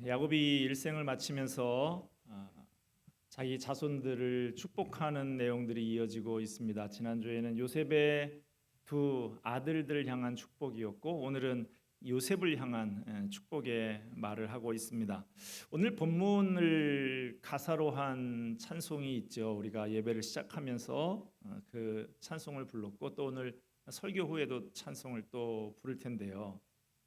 야곱이 일생을 마치면서 자기 자손들을 축복하는 내용들이 이어지고 있습니다. 지난주에는 요셉의 두 아들들을 향한 축복이었고 오늘은 요셉을 향한 축복의 말을 하고 있습니다. 오늘 본문을 가사로 한 찬송이 있죠. 우리가 예배를 시작하면서 그 찬송을 불렀고 또 오늘 설교 후에도 찬송을 또 부를 텐데요.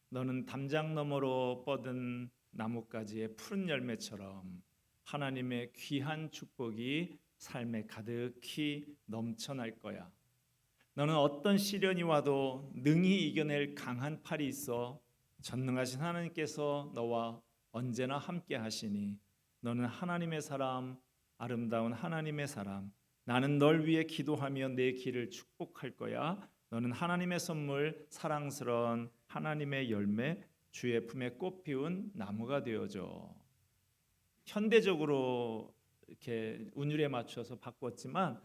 너는 담장 너머로 뻗은 나뭇가지의 푸른 열매처럼 하나님의 귀한 축복이 삶에 가득히 넘쳐날 거야. 너는 어떤 시련이 와도 능히 이겨낼 강한 팔이 있어 전능하신 하나님께서 너와 언제나 함께 하시니 너는 하나님의 사람, 아름다운 하나님의 사람. 나는 널 위해 기도하며 내 길을 축복할 거야. 너는 하나님의 선물, 사랑스러운 하나님의 열매, 주의 품에 꽃 피운 나무가 되어줘. 현대적으로 이렇게 운율에 맞춰서 바꿨지만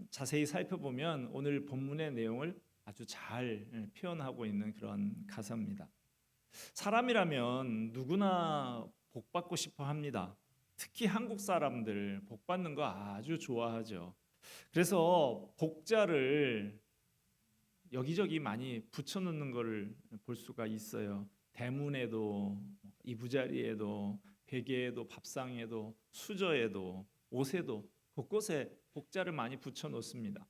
자세히 살펴보면 오늘 본문의 내용을 아주 잘 표현하고 있는 그런 가사입니다. 사람이라면 누구나 복 받고 싶어 합니다. 특히 한국 사람들 복 받는 거 아주 좋아하죠. 그래서 복자를 여기저기 많이 붙여놓는 것을 볼 수가 있어요. 대문에도, 이부자리에도, 베개에도, 밥상에도, 수저에도, 옷에도 곳곳에 복자를 많이 붙여놓습니다.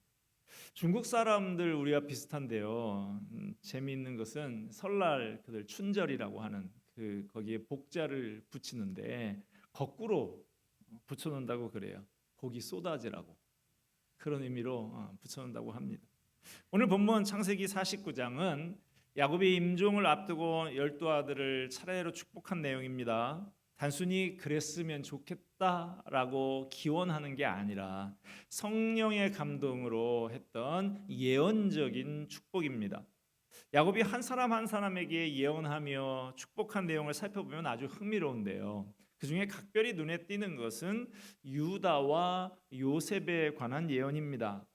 중국 사람들 우리와 비슷한데요. 재미있는 것은 설날 그들 춘절이라고 하는 거기에 복자를 붙이는데 거꾸로 붙여놓는다고 그래요. 복이 쏟아지라고 그런 의미로 붙여놓는다고 합니다. 오늘 본문 창세기 49장은 야곱이 임종을 앞두고 12 아들을 차례로 축복한 내용입니다. 단순히 그랬으면 좋겠다라고 기원하는 게 아니라 성령의 감동으로 했던 예언적인 축복입니다. 야곱이 한 사람 한 사람에게 예언하며 축복한 내용을 살펴보면 아주 흥미로운데요. 그 중에 각별히 눈에 띄는 것은 유다와 요셉에 관한 예언입니다.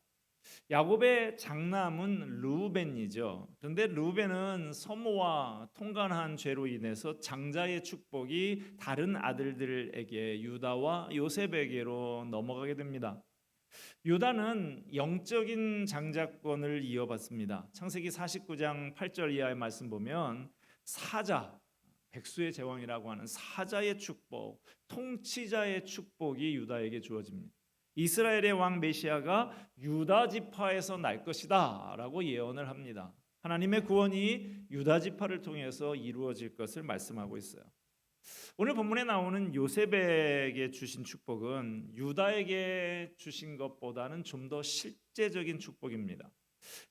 야곱의 장남은 르우벤이죠. 그런데 르우벤은 서모와 통간한 죄로 인해서 장자의 축복이 다른 아들들에게 유다와 요셉에게로 넘어가게 됩니다. 유다는 영적인 장자권을 이어받습니다. 창세기 49장 8절 이하의 말씀 보면 사자, 백수의 제왕이라고 하는 사자의 축복, 통치자의 축복이 유다에게 주어집니다. 이스라엘의 왕 메시아가 유다 지파에서 날 것이다라고 예언을 합니다. 하나님의 구원이 유다 지파를 통해서 이루어질 것을 말씀하고 있어요. 오늘 본문에 나오는 요셉에게 주신 축복은 유다에게 주신 것보다는 좀 더 실제적인 축복입니다.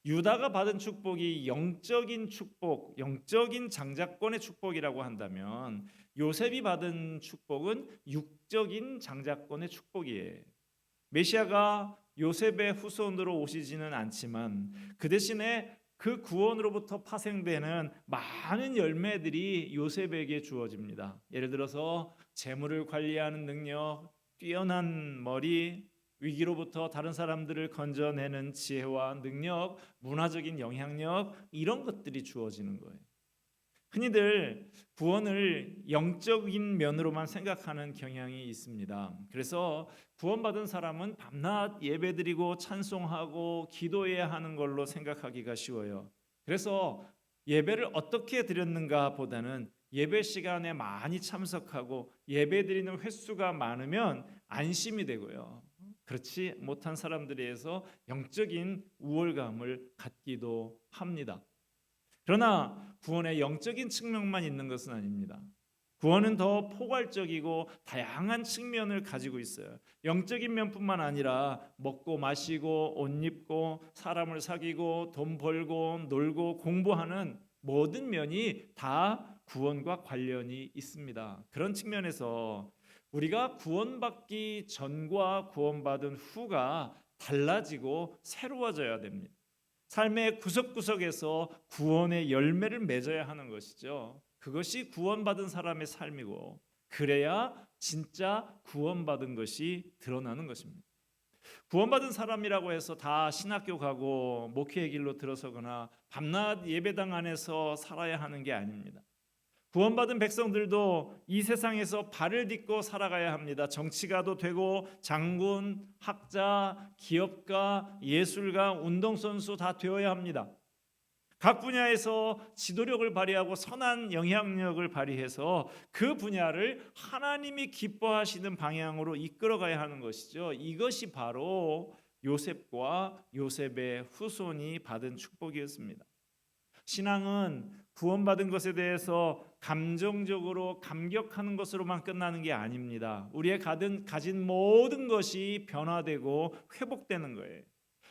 유다가 받은 축복이 영적인 축복, 영적인 장자권의 축복이라고 한다면 요셉이 받은 축복은 육적인 장자권의 축복이에요. 메시아가 요셉의 후손으로 오시지는 않지만 그 대신에 그 구원으로부터 파생되는 많은 열매들이 요셉에게 주어집니다. 예를 들어서 재물을 관리하는 능력, 뛰어난 머리, 위기로부터 다른 사람들을 건져내는 지혜와 능력, 문화적인 영향력, 이런 것들이 주어지는 거예요. 흔히들 구원을 영적인 면으로만 생각하는 경향이 있습니다. 그래서 구원받은 사람은 밤낮 예배드리고 찬송하고 기도해야 하는 걸로 생각하기가 쉬워요. 그래서 예배를 어떻게 드렸는가 보다는 예배 시간에 많이 참석하고 예배드리는 횟수가 많으면 안심이 되고요. 그렇지 못한 사람들에 의해서 영적인 우월감을 갖기도 합니다. 그러나 구원의 영적인 측면만 있는 것은 아닙니다. 구원은 더 포괄적이고 다양한 측면을 가지고 있어요. 영적인 면뿐만 아니라 먹고 마시고 옷 입고 사람을 사귀고 돈 벌고 놀고 공부하는 모든 면이 다 구원과 관련이 있습니다. 그런 측면에서 우리가 구원받기 전과 구원받은 후가 달라지고 새로워져야 됩니다. 삶의 구석구석에서 구원의 열매를 맺어야 하는 것이죠. 그것이 구원받은 사람의 삶이고 그래야 진짜 구원받은 것이 드러나는 것입니다. 구원받은 사람이라고 해서 다 신학교 가고 목회의 길로 들어서거나 밤낮 예배당 안에서 살아야 하는 게 아닙니다. 구원받은 백성들도 이 세상에서 발을 딛고 살아가야 합니다. 정치가도 되고 장군, 학자, 기업가, 예술가, 운동선수 다 되어야 합니다. 각 분야에서 지도력을 발휘하고 선한 영향력을 발휘해서 그 분야를 하나님이 기뻐하시는 방향으로 이끌어가야 하는 것이죠. 이것이 바로 요셉과 요셉의 후손이 받은 축복이었습니다. 신앙은 구원받은 것에 대해서 감정적으로 감격하는 것으로만 끝나는 게 아닙니다. 우리의 가진 모든 것이 변화되고 회복되는 거예요.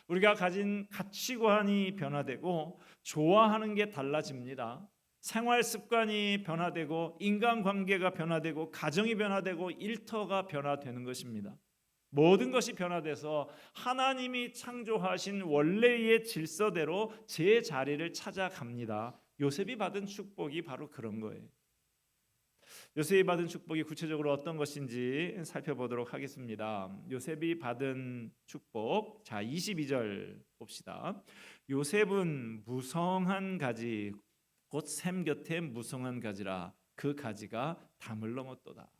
우리가 가진 가치관이 변화되고 좋아하는 게 달라집니다. 생활 습관이 변화되고 인간관계가 변화되고 가정이 변화되고 일터가 변화되는 것입니다. 모든 것이 변화돼서 하나님이 창조하신 원래의 질서대로 제 자리를 찾아갑니다. 요셉이 받은 축복이 바로 그런 거예요. 요셉이 받은 축복이 구체적으로 어떤 것인지 살펴보도록 하겠습니다. 요셉이 받은 축복, 자 22절 봅시다. 요셉은 무성한 가지, 곧 샘 곁에 무성한 가지라 그 가지가 담을 넘었도다.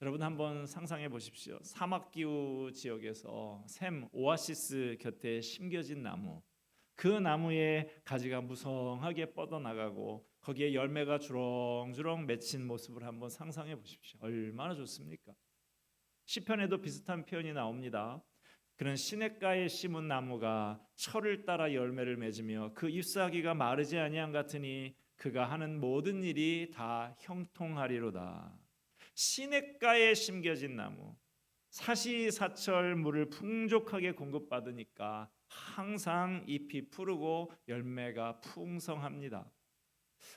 여러분 한번 상상해 보십시오. 사막 기후 지역에서 샘 오아시스 곁에 심겨진 나무, 그 나무에 가지가 무성하게 뻗어나가고 거기에 열매가 주렁주렁 맺힌 모습을 한번 상상해 보십시오. 얼마나 좋습니까? 시편에도 비슷한 표현이 나옵니다. 그는 시냇가에 심은 나무가 철을 따라 열매를 맺으며 그 잎사귀가 마르지 아니한 같으니 그가 하는 모든 일이 다 형통하리로다. 시냇가에 심겨진 나무, 사시사철 물을 풍족하게 공급받으니까 항상 잎이 푸르고 열매가 풍성합니다.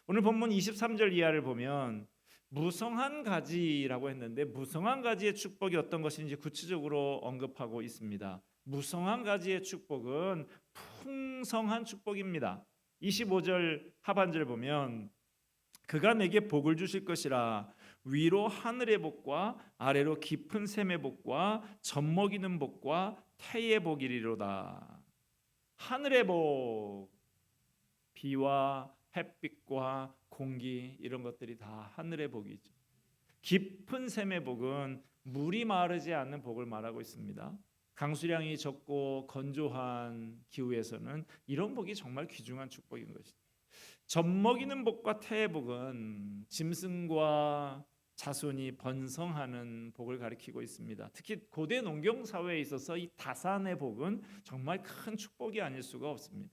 오늘 본문 23절 이하를 보면 무성한 가지라고 했는데 무성한 가지의 축복이 어떤 것인지 구체적으로 언급하고 있습니다. 무성한 가지의 축복은 풍성한 축복입니다. 25절 하반절 보면 그가 내게 복을 주실 것이라 위로 하늘의 복과 아래로 깊은 샘의 복과 젖먹이는 복과 태의 복이리로다. 하늘의 복, 비와 햇빛과 공기 이런 것들이 다 하늘의 복이죠. 깊은 샘의 복은 물이 마르지 않는 복을 말하고 있습니다. 강수량이 적고 건조한 기후에서는 이런 복이 정말 귀중한 축복인 것이죠. 젖먹이는 복과 태의 복은 짐승과 자손이 번성하는 복을 가리키고 있습니다. 특히 고대 농경 사회에 있어서 이 다산의 복은 정말 큰 축복이 아닐 수가 없습니다.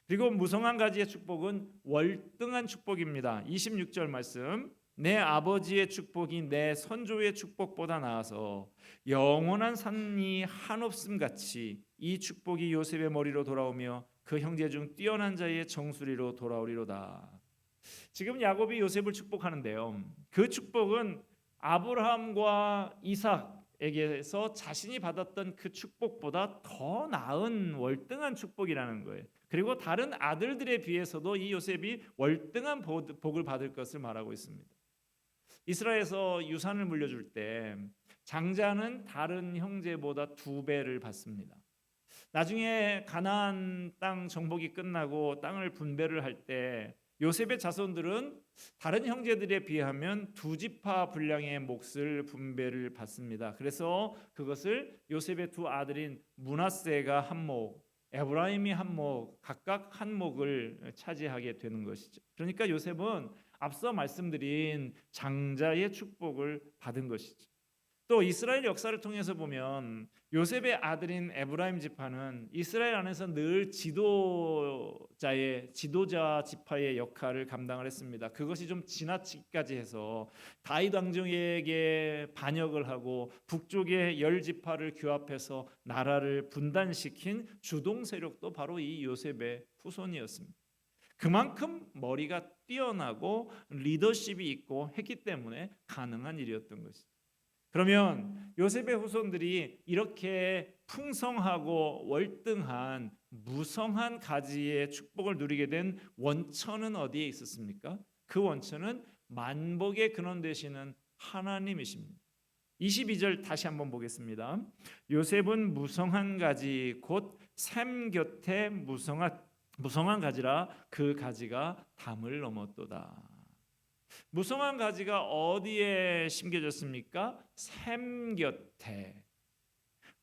그리고 무성한 가지의 축복은 월등한 축복입니다. 26절 말씀, 내 아버지의 축복이 내 선조의 축복보다 나아서 영원한 산이 한없음 같이 이 축복이 요셉의 머리로 돌아오며 그 형제 중 뛰어난 자의 정수리로 돌아오리로다. 지금 야곱이 요셉을 축복하는데요. 그 축복은 아브라함과 이삭에게서 자신이 받았던 그 축복보다 더 나은 월등한 축복이라는 거예요. 그리고 다른 아들들에 비해서도 이 요셉이 월등한 복을 받을 것을 말하고 있습니다. 이스라엘에서 유산을 물려줄 때 장자는 다른 형제보다 2배를 받습니다. 나중에 가나안 땅 정복이 끝나고 땅을 분배를 할 때 요셉의 자손들은 다른 형제들에 비하면 2지파 분량의 몫을 분배를 받습니다. 그래서 그것을 요셉의 2 아들인 므낫세가 한 몫, 에브라임이 한 몫, 각각 한 몫을 차지하게 되는 것이죠. 그러니까 요셉은 앞서 말씀드린 장자의 축복을 받은 것이죠. 또 이스라엘 역사를 통해서 보면 요셉의 아들인 에브라임 지파는 이스라엘 안에서 늘 지도자 지파의 역할을 감당을 했습니다. 그것이 좀 지나치기까지 해서 다윗 왕정에게 반역을 하고 북쪽의 10지파를 규합해서 나라를 분단시킨 주동 세력도 바로 이 요셉의 후손이었습니다. 그만큼 머리가 뛰어나고 리더십이 있고 했기 때문에 가능한 일이었던 것이죠. 그러면 요셉의 후손들이 이렇게 풍성하고 월등한 무성한 가지의 축복을 누리게 된 원천은 어디에 있었습니까? 그 원천은 만복의 근원 되시는 하나님이십니다. 22절 다시 한번 보겠습니다. 요셉은 무성한 가지 곧 샘 곁에 무성한 가지라 그 가지가 담을 넘었도다. 무성한 가지가 어디에 심겨졌습니까? 샘 곁에.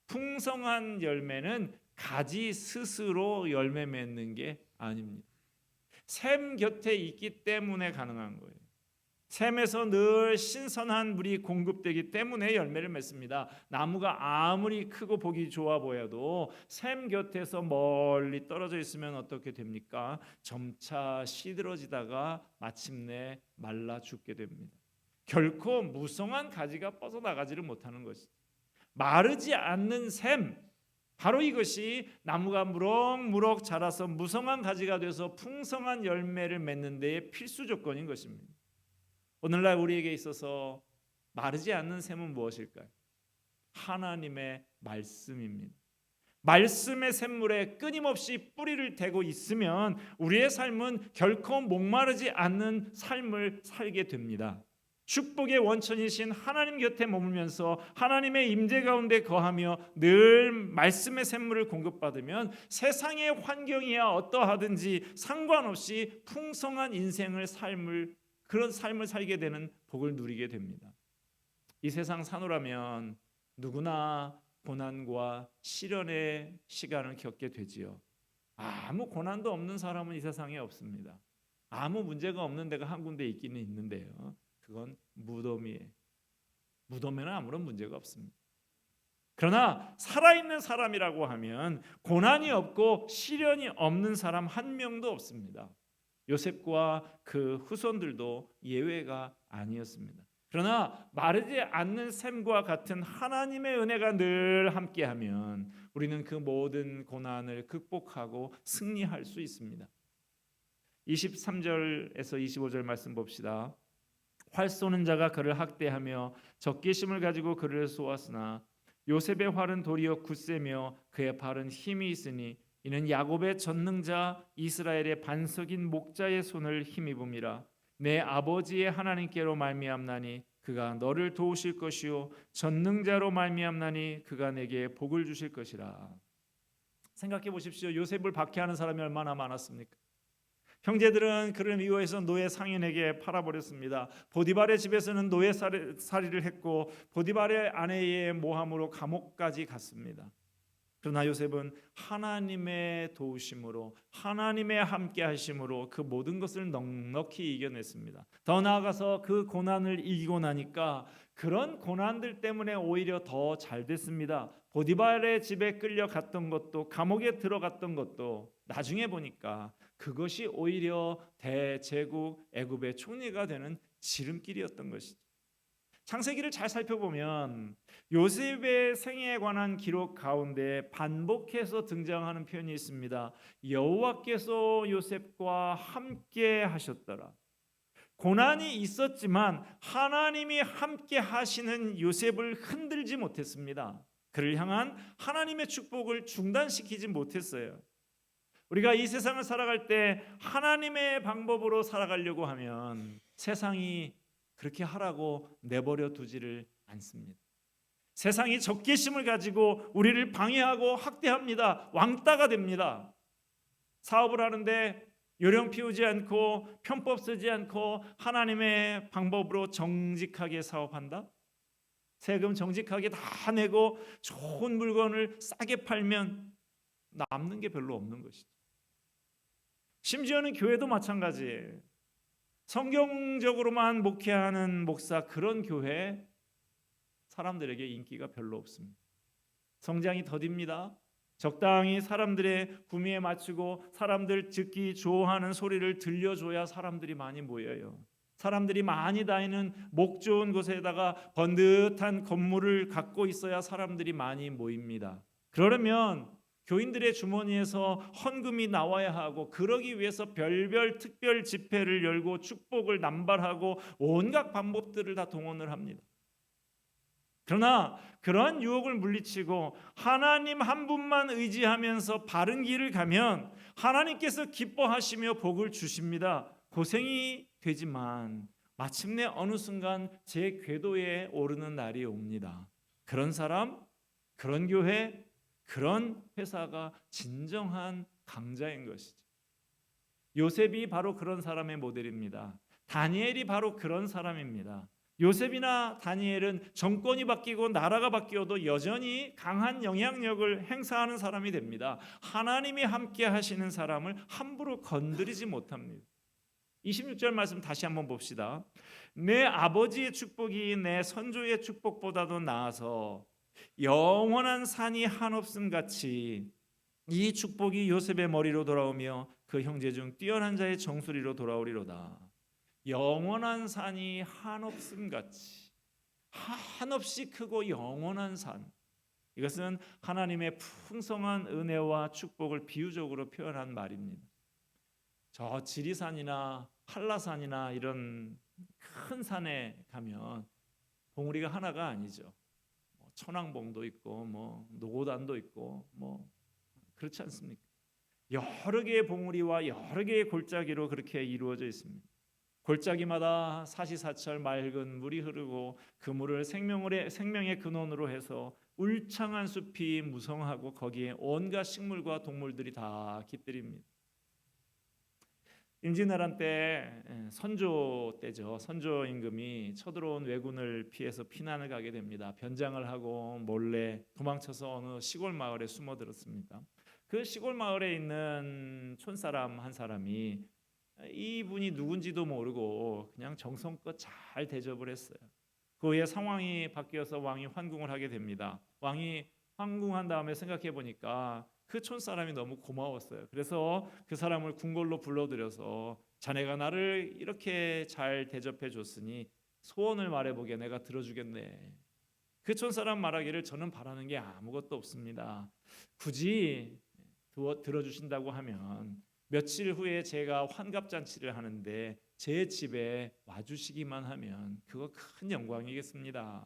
풍성한 열매는 가지 스스로 열매 맺는 게 아닙니다. 샘 곁에 있기 때문에 가능한 거예요. 샘에서 늘 신선한 물이 공급되기 때문에 열매를 맺습니다. 나무가 아무리 크고 보기 좋아 보여도 샘 곁에서 멀리 떨어져 있으면 어떻게 됩니까? 점차 시들어지다가 마침내 말라 죽게 됩니다. 결코 무성한 가지가 뻗어나가지를 못하는 것이죠. 마르지 않는 샘, 바로 이것이 나무가 무럭무럭 자라서 무성한 가지가 돼서 풍성한 열매를 맺는 데의 필수 조건인 것입니다. 오늘날 우리에게 있어서 마르지 않는 샘은 무엇일까요? 하나님의 말씀입니다. 말씀의 샘물에 끊임없이 뿌리를 대고 있으면 우리의 삶은 결코 목마르지 않는 삶을 살게 됩니다. 축복의 원천이신 하나님 곁에 머물면서 하나님의 임재 가운데 거하며 늘 말씀의 샘물을 공급받으면 세상의 환경이야 어떠하든지 상관없이 풍성한 인생을 그런 삶을 살게 되는 복을 누리게 됩니다. 이 세상 사노라면 누구나 고난과 시련의 시간을 겪게 되지요. 아무 고난도 없는 사람은 이 세상에 없습니다. 아무 문제가 없는 데가 한 군데 있기는 있는데요. 그건 무덤이에요. 무덤에는 아무런 문제가 없습니다. 그러나 살아있는 사람이라고 하면 고난이 없고 시련이 없는 사람 한 명도 없습니다. 요셉과 그 후손들도 예외가 아니었습니다. 그러나 마르지 않는 샘과 같은 하나님의 은혜가 늘 함께하면 우리는 그 모든 고난을 극복하고 승리할 수 있습니다. 23절에서 25절 말씀 봅시다. 활 쏘는 자가 그를 학대하며 적개심을 가지고 그를 쏘았으나 요셉의 활은 도리어 굳세며 그의 발은 힘이 있으니 이는 야곱의 전능자 이스라엘의 반석인 목자의 손을 힘입음이라. 내 아버지의 하나님께로 말미암나니 그가 너를 도우실 것이요 전능자로 말미암나니 그가 내게 복을 주실 것이라. 생각해 보십시오. 요셉을 박해하는 사람이 얼마나 많았습니까? 형제들은 그를 미워해서 노예 상인에게 팔아버렸습니다. 보디발의 집에서는 노예살이를 했고 보디발의 아내의 모함으로 감옥까지 갔습니다. 그러나 요셉은 하나님의 도우심으로 하나님의 함께 하심으로 그 모든 것을 넉넉히 이겨냈습니다. 더 나아가서 그 고난을 이기고 나니까 그런 고난들 때문에 오히려 더 잘 됐습니다. 보디발의 집에 끌려갔던 것도 감옥에 들어갔던 것도 나중에 보니까 그것이 오히려 대제국 애굽의 총리가 되는 지름길이었던 것이죠. 창세기를 잘 살펴보면 요셉의 생애에 관한 기록 가운데 반복해서 등장하는 표현이 있습니다. 여호와께서 요셉과 함께 하셨더라. 고난이 있었지만 하나님이 함께 하시는 요셉을 흔들지 못했습니다. 그를 향한 하나님의 축복을 중단시키지 못했어요. 우리가 이 세상을 살아갈 때 하나님의 방법으로 살아가려고 하면 세상이 그렇게 하라고 내버려 두지를 않습니다. 세상이 적개심을 가지고 우리를 방해하고 학대합니다. 왕따가 됩니다. 사업을 하는데 요령 피우지 않고 편법 쓰지 않고 하나님의 방법으로 정직하게 사업한다? 세금 정직하게 다 내고 좋은 물건을 싸게 팔면 남는 게 별로 없는 것이죠. 심지어는 교회도 마찬가지예요. 성경적으로만 목회하는 목사, 그런 교회 사람들에게 인기가 별로 없습니다. 성장이 더딥니다. 적당히 사람들의 구미에 맞추고 사람들 듣기 좋아하는 소리를 들려줘야 사람들이 많이 모여요. 사람들이 많이 다니는 목 좋은 곳에다가 번듯한 건물을 갖고 있어야 사람들이 많이 모입니다. 그러려면 교인들의 주머니에서 헌금이 나와야 하고, 그러기 위해서 별별 특별 집회를 열고 축복을 남발하고 온갖 방법들을 다 동원을 합니다. 그러나 그러한 유혹을 물리치고 하나님 한 분만 의지하면서 바른 길을 가면 하나님께서 기뻐하시며 복을 주십니다. 고생이 되지만 마침내 어느 순간 제 궤도에 오르는 날이 옵니다. 그런 사람, 그런 교회, 그런 회사가 진정한 강자인 것이죠. 요셉이 바로 그런 사람의 모델입니다. 다니엘이 바로 그런 사람입니다. 요셉이나 다니엘은 정권이 바뀌고 나라가 바뀌어도 여전히 강한 영향력을 행사하는 사람이 됩니다. 하나님이 함께 하시는 사람을 함부로 건드리지 못합니다. 26절 말씀 다시 한번 봅시다. 내 아버지의 축복이 내 선조의 축복보다도 나아서 영원한 산이 한없음 같이 이 축복이 요셉의 머리로 돌아오며 그 형제 중 뛰어난 자의 정수리로 돌아오리로다. 영원한 산이 한없음 같이, 한없이 크고 영원한 산, 이것은 하나님의 풍성한 은혜와 축복을 비유적으로 표현한 말입니다. 저 지리산이나 한라산이나 이런 큰 산에 가면 봉우리가 하나가 아니죠. 천왕봉도 있고 노고단도 있고 그렇지 않습니까? 여러 개의 봉우리와 여러 개의 골짜기로 그렇게 이루어져 있습니다. 골짜기마다 사시사철 맑은 물이 흐르고 그 물을 생명의 근원으로 해서 울창한 숲이 무성하고 거기에 온갖 식물과 동물들이 다 깃들입니다. 임진왜란 때 선조 때죠. 선조 임금이 쳐들어온 왜군을 피해서 피난을 가게 됩니다. 변장을 하고 몰래 도망쳐서 어느 시골 마을에 숨어들었습니다. 그 시골 마을에 있는 촌사람 한 사람이 이분이 누군지도 모르고 그냥 정성껏 잘 대접을 했어요. 그 후에 상황이 바뀌어서 왕이 환궁을 하게 됩니다. 왕이 환궁한 다음에 생각해 보니까 그 촌사람이 너무 고마웠어요. 그래서 그 사람을 궁궐로 불러들여서 자네가 나를 이렇게 잘 대접해 줬으니 소원을 말해보게 내가 들어주겠네. 그 촌사람 말하기를 저는 바라는 게 아무것도 없습니다. 굳이 들어주신다고 하면 며칠 후에 제가 환갑잔치를 하는데 제 집에 와주시기만 하면 그거 큰 영광이겠습니다.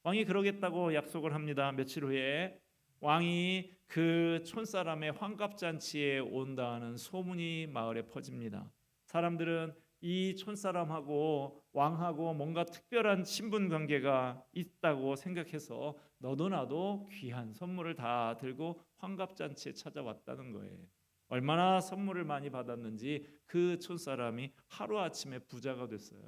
왕이 그러겠다고 약속을 합니다. 며칠 후에 왕이 그 촌사람의 환갑잔치에 온다는 소문이 마을에 퍼집니다. 사람들은 이 촌사람하고 왕하고 뭔가 특별한 친분 관계가 있다고 생각해서 너도 나도 귀한 선물을 다 들고 환갑잔치에 찾아왔다는 거예요. 얼마나 선물을 많이 받았는지 그 촌사람이 하루아침에 부자가 됐어요.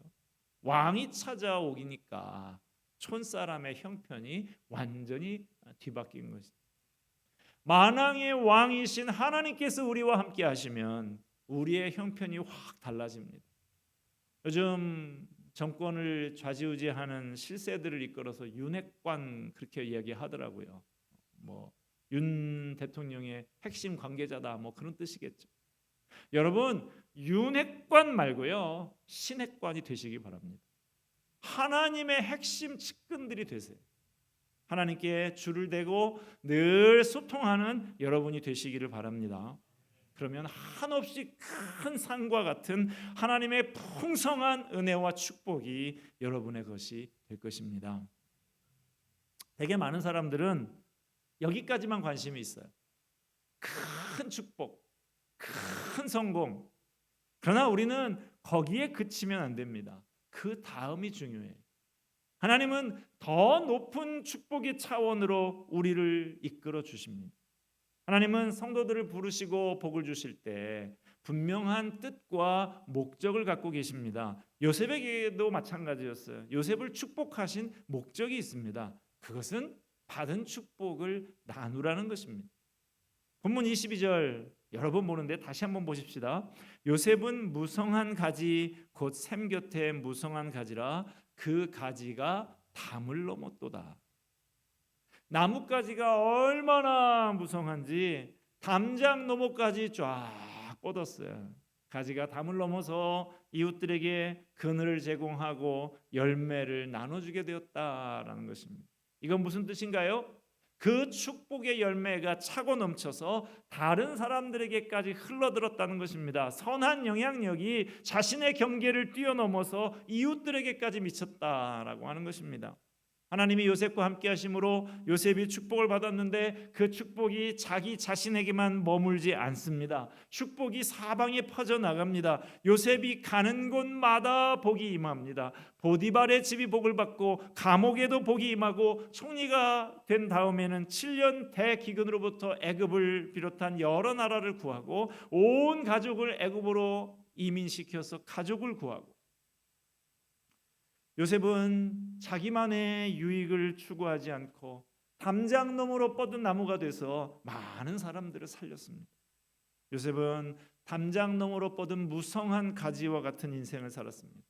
왕이 찾아오기니까 촌사람의 형편이 완전히 뒤바뀐 것이죠. 만왕의 왕이신 하나님께서 우리와 함께 하시면 우리의 형편이 확 달라집니다. 요즘 정권을 좌지우지하는 실세들을 이끌어서 윤핵관 그렇게 이야기하더라고요. 윤 대통령의 핵심 관계자다 그런 뜻이겠죠. 여러분 윤핵관 말고요 신핵관이 되시기 바랍니다. 하나님의 핵심 측근들이 되세요. 하나님께 줄을 대고 늘 소통하는 여러분이 되시기를 바랍니다. 그러면 한없이 큰 산과 같은 하나님의 풍성한 은혜와 축복이 여러분의 것이 될 것입니다. 되게 많은 사람들은 여기까지만 관심이 있어요. 큰 축복, 큰 성공. 그러나 우리는 거기에 그치면 안 됩니다. 그 다음이 중요해요. 하나님은 더 높은 축복의 차원으로 우리를 이끌어 주십니다. 하나님은 성도들을 부르시고 복을 주실 때 분명한 뜻과 목적을 갖고 계십니다. 요셉에게도 마찬가지였어요. 요셉을 축복하신 목적이 있습니다. 그것은 받은 축복을 나누라는 것입니다. 본문 22절 여러 번 보는데 다시 한번 보십시다. 요셉은 무성한 가지 곧 샘 곁에 무성한 가지라 그 가지가 담을 넘었도다. 나뭇가지가 얼마나 무성한지 담장 너머까지 쫙 뻗었어요. 가지가 담을 넘어서 이웃들에게 그늘을 제공하고 열매를 나눠주게 되었다라는 것입니다. 이건 무슨 뜻인가요? 그 축복의 열매가 차고 넘쳐서 다른 사람들에게까지 흘러들었다는 것입니다. 선한 영향력이 자신의 경계를 뛰어넘어서 이웃들에게까지 미쳤다라고 하는 것입니다. 하나님이 요셉과 함께 하심으로 요셉이 축복을 받았는데 그 축복이 자기 자신에게만 머물지 않습니다. 축복이 사방에 퍼져나갑니다. 요셉이 가는 곳마다 복이 임합니다. 보디발의 집이 복을 받고 감옥에도 복이 임하고 총리가 된 다음에는 7년 대기근으로부터 애굽을 비롯한 여러 나라를 구하고 온 가족을 애굽으로 이민시켜서 가족을 구하고 요셉은 자기만의 유익을 추구하지 않고 담장 너머로 뻗은 나무가 돼서 많은 사람들을 살렸습니다. 요셉은 담장 너머로 뻗은 무성한 가지와 같은 인생을 살았습니다.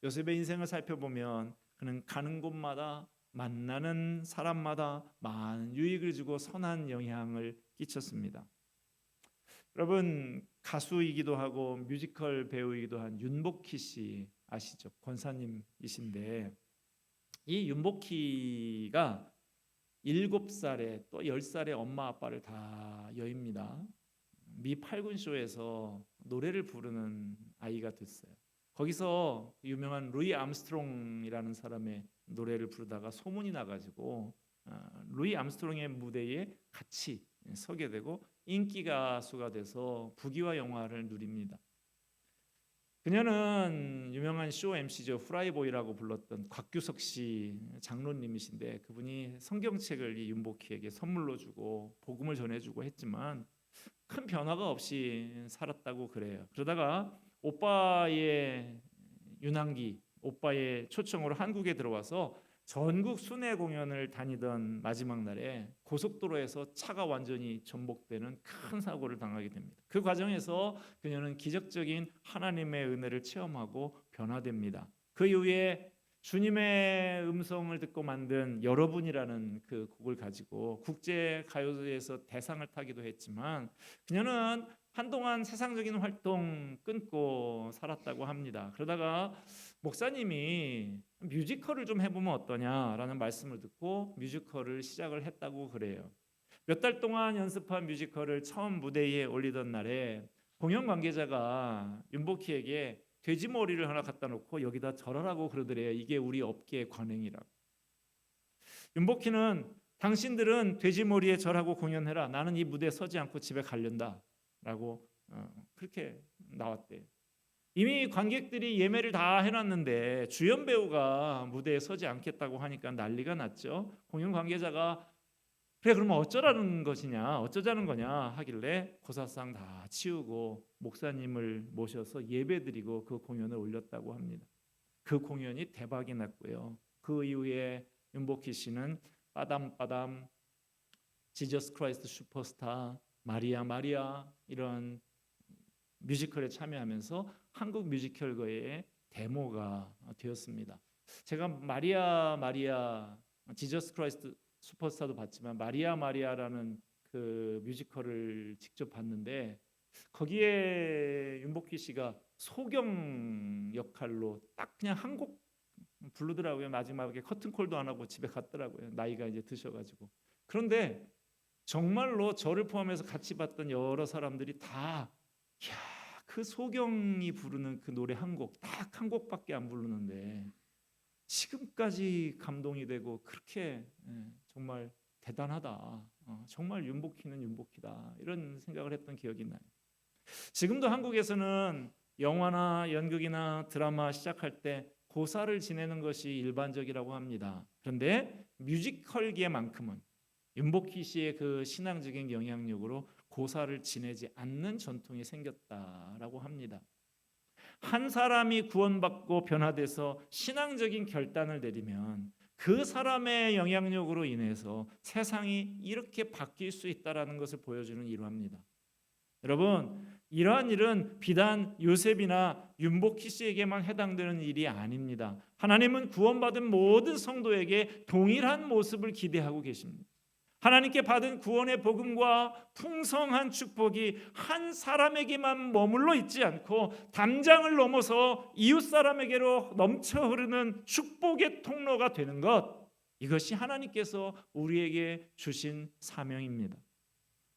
요셉의 인생을 살펴보면 그는 가는 곳마다 만나는 사람마다 많은 유익을 주고 선한 영향을 끼쳤습니다. 여러분, 가수이기도 하고 뮤지컬 배우이기도 한 윤복희 씨 아시죠? 권사님이신데 이 윤복희가 7살에 또 10살에 엄마 아빠를 다 여입니다. 미 8군 쇼에서 노래를 부르는 아이가 됐어요. 거기서 유명한 루이 암스트롱이라는 사람의 노래를 부르다가 소문이 나가지고 루이 암스트롱의 무대에 같이 서게 되고 인기 가수가 돼서 부귀와 영화를 누립니다. 그녀는 유명한 쇼 MC죠. 후라이보이라고 불렀던 곽규석 씨 장로님이신데 그분이 성경책을 이 윤복희에게 선물로 주고 복음을 전해주고 했지만 큰 변화가 없이 살았다고 그래요. 그러다가 오빠의 윤항기, 오빠의 초청으로 한국에 들어와서 전국 순회 공연을 다니던 마지막 날에 고속도로에서 차가 완전히 전복되는 큰 사고를 당하게 됩니다. 그 과정에서 그녀는 기적적인 하나님의 은혜를 체험하고 변화됩니다. 그 이후에 주님의 음성을 듣고 만든 여러분이라는 그 곡을 가지고 국제 가요제에서 대상을 타기도 했지만 그녀는 한동안 세상적인 활동 끊고 살았다고 합니다. 그러다가 목사님이 뮤지컬을 좀 해보면 어떠냐라는 말씀을 듣고 뮤지컬을 시작을 했다고 그래요. 몇 달 동안 연습한 뮤지컬을 처음 무대 위에 올리던 날에 공연 관계자가 윤복희에게 돼지 머리를 하나 갖다 놓고 여기다 절하라고 그러더래요. 이게 우리 업계의 관행이라고. 윤복희는 당신들은 돼지 머리에 절하고 공연해라. 나는 이 무대에 서지 않고 집에 가련다. 라고 그렇게 나왔대요. 이미 관객들이 예매를 다 해놨는데 주연 배우가 무대에 서지 않겠다고 하니까 난리가 났죠. 공연 관계자가 그래 그러면 어쩌라는 것이냐 어쩌자는 거냐 하길래 고사상 다 치우고 목사님을 모셔서 예배드리고 그 공연을 올렸다고 합니다. 그 공연이 대박이 났고요. 그 이후에 윤복희 씨는 빠담빠담, 지저스 크라이스트 슈퍼스타, 마리아 마리아 이런 뮤지컬에 참여하면서 한국 뮤지컬계의 데모가 되었습니다. 제가 마리아 마리아, 지저스 크라이스트 슈퍼스타도 봤지만 마리아 마리아라는 그 뮤지컬을 직접 봤는데 거기에 윤복희 씨가 소경 역할로 딱 그냥 한 곡 부르더라고요. 마지막에 커튼콜도 안 하고 집에 갔더라고요. 나이가 이제 드셔가지고. 그런데 정말로 저를 포함해서 같이 봤던 여러 사람들이 다 그 소경이 부르는 그 노래 한 곡, 딱 한 곡밖에 안 부르는데 지금까지 감동이 되고 그렇게 정말 대단하다. 정말 윤복희는 윤복희다. 이런 생각을 했던 기억이 나요. 지금도 한국에서는 영화나 연극이나 드라마 시작할 때 고사를 지내는 것이 일반적이라고 합니다. 그런데 뮤지컬계만큼은 윤복희 씨의 그 신앙적인 영향력으로 고사를 지내지 않는 전통이 생겼다라고 합니다. 한 사람이 구원받고 변화돼서 신앙적인 결단을 내리면 그 사람의 영향력으로 인해서 세상이 이렇게 바뀔 수 있다라는 것을 보여주는 일화입니다. 여러분, 이러한 일은 비단 요셉이나 윤복희 씨에게만 해당되는 일이 아닙니다. 하나님은 구원받은 모든 성도에게 동일한 모습을 기대하고 계십니다. 하나님께 받은 구원의 복음과 풍성한 축복이 한 사람에게만 머물러 있지 않고 담장을 넘어서 이웃 사람에게로 넘쳐 흐르는 축복의 통로가 되는 것, 이것이 하나님께서 우리에게 주신 사명입니다.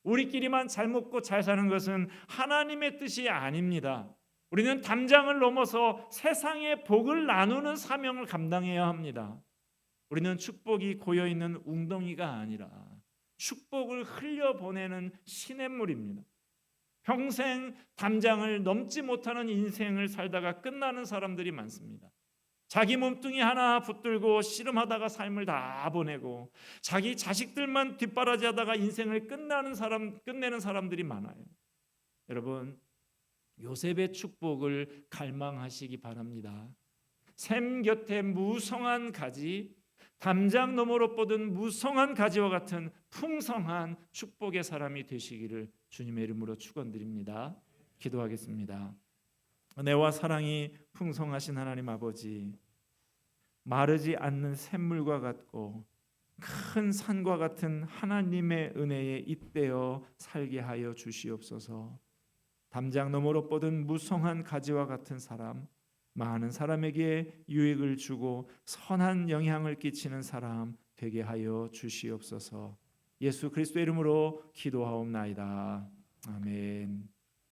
우리끼리만 잘 먹고 잘 사는 것은 하나님의 뜻이 아닙니다. 우리는 담장을 넘어서 세상의 복을 나누는 사명을 감당해야 합니다. 우리는 축복이 고여있는 웅덩이가 아니라 축복을 흘려보내는 시냇물입니다. 평생 담장을 넘지 못하는 인생을 살다가 끝나는 사람들이 많습니다. 자기 몸뚱이 하나 붙들고 씨름하다가 삶을 다 보내고 자기 자식들만 뒷바라지하다가 인생을 끝내는 사람들이 많아요. 여러분, 요셉의 축복을 갈망하시기 바랍니다. 샘 곁에 무성한 가지, 담장 너머로 뻗은 무성한 가지와 같은 풍성한 축복의 사람이 되시기를 주님의 이름으로 축원드립니다. 기도하겠습니다. 은혜와 사랑이 풍성하신 하나님 아버지, 마르지 않는 샘물과 같고 큰 산과 같은 하나님의 은혜에 잇대어 살게 하여 주시옵소서. 담장 너머로 뻗은 무성한 가지와 같은 사람, 많은 사람에게 유익을 주고 선한 영향을 끼치는 사람 되게 하여 주시옵소서. 예수 그리스도의 이름으로 기도하옵나이다. 아멘.